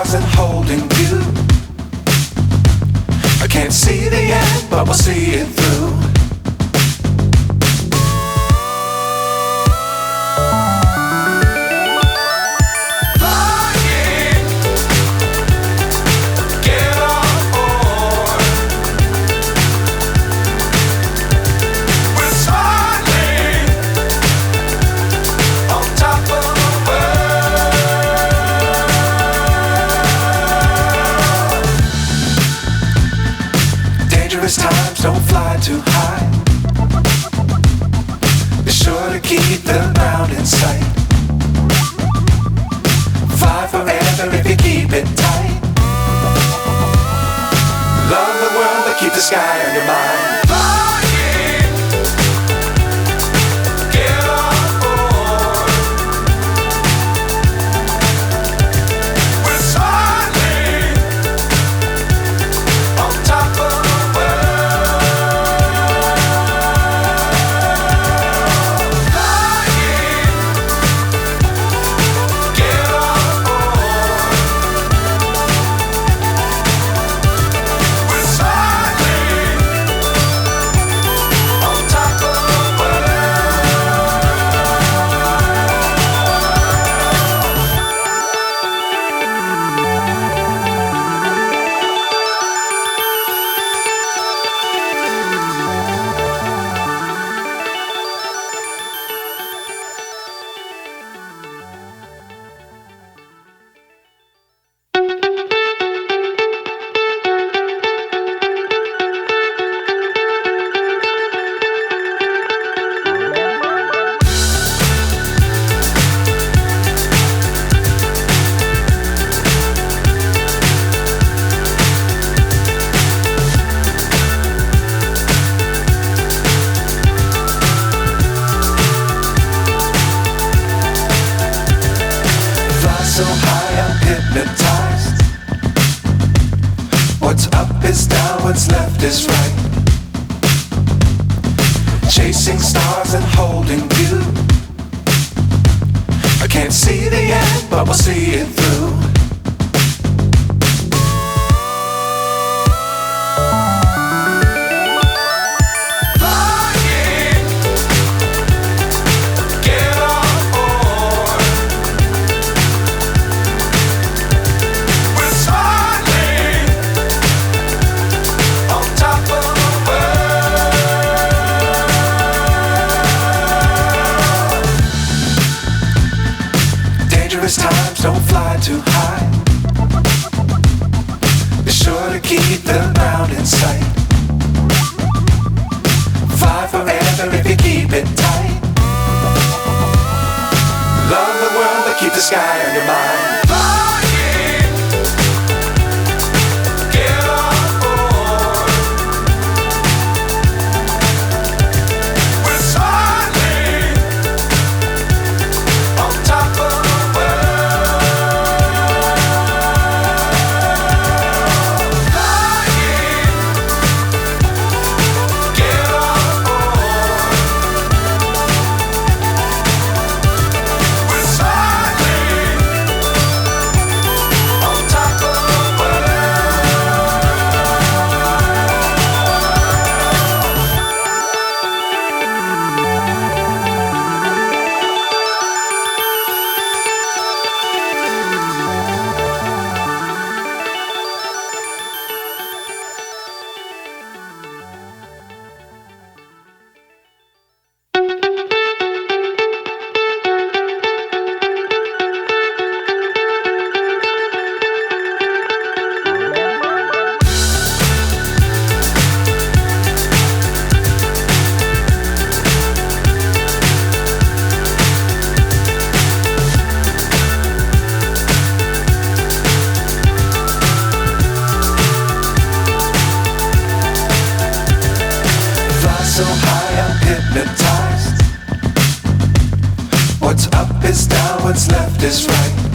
stars and holding you. I can't see the end, but we'll see it through. Times don't fly too high. Be sure to keep the ground in sight. Fly forever if you keep it tight. Love the world but keep the sky on your mind. So high I'm hypnotized. What's up is down, what's left is right. Chasing stars and holding you. I can't see the end, but we'll see it through. Times don't fly too high. Be sure to keep the ground in sight. Fly forever if you keep it tight. Love the world but keep the sky on your mind. So high I'm hypnotized. What's up is down, what's left is right.